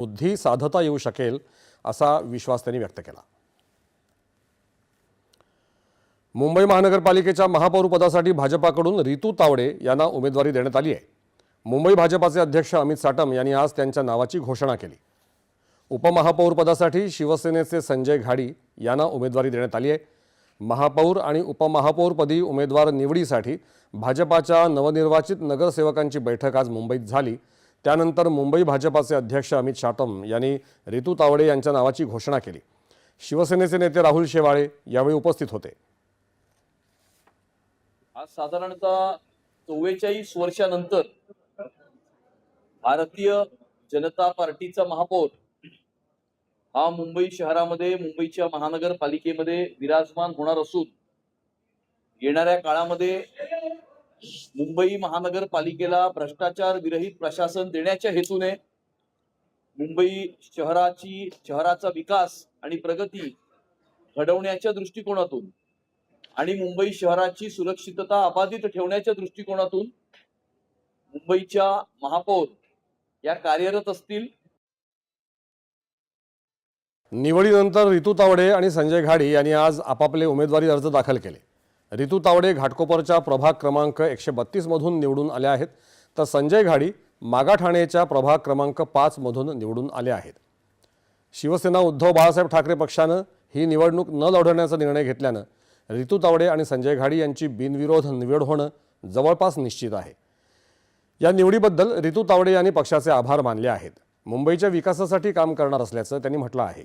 बुद्धी साधता येऊ शकेल असा विश्वास त्यांनी व्यक्त केला। मुंबई महानगरपालिकेच्या महापौर पदासाठी भाजपाकडून रितू तावडे यांना उमेदवारी देण्यात आली आहे। मुंबई भाजपाचे अध्यक्ष अमित साटम यांनी आज त्यांच्या नावाची घोषणा केली। उपमहापौर पदासाठी शिवसेनेचे संजय घाडी यांना उमेदवारी देण्यात आली आहे। महापौर आणि उपमहापौरपदी उमेदवार निवडीसाठी भाजपाच्या नवनिर्वाचित नगरसेवकांची बैठक आज मुंबईत झाली। त्यानंतर मुंबई भाजपाचे अध्यक्ष अमित साटम यांनी रितू तावडे यांच्या नावाची घोषणा केली। शिवसेनेचे नेते राहुल शेवाळे यावेळी उपस्थित होते। आज साधारणतः 44 वर्षानंतर भारतीय जनता पार्टीचा महापौर हा मुंबई शहरामध्ये मुंबईच्या महानगरपालिकेमध्ये विराजमान होणार असून येणाऱ्या काळामध्ये मुंबई महानगरपालिकेला भ्रष्टाचार विरहित प्रशासन देण्याच्या हेतूने मुंबई शहराचा विकास आणि प्रगती घडवण्याच्या दृष्टिकोनातून आणि मुंबई शहराची सुरक्षितता अबाधित ठेवण्याच्या दृष्टिकोनातून मुंबईच्या महापौर या कार्यरत असतील। निवडीनंतर रितू तावडे आणि संजय घाडी यांनी आज आपापले उमेदवारी अर्ज दाखल केले। रितू तावडे घाटकोपरच्या प्रभाग क्रमांक 132 मधून निवडून आले आहेत, तर संजय घाडी मागाठाणेच्या प्रभाग क्रमांक 5 मधून निवडून आले आहेत। शिवसेना उद्धव बाळासाहेब ठाकरे पक्षाने ही निवडणूक न लढवण्याचा निर्णय घेतल्याने रितू तावडे आणि संजय घाडी यांची बिनविरोध निवड होणे जवळपास निश्चित आहे। या निवडीबद्दल रितू तावडे यांनी पक्षाचे आभार मानले आहेत। मुंबईच्या विकासासाठी काम करणार असल्याचं त्यांनी म्हटलं आहे।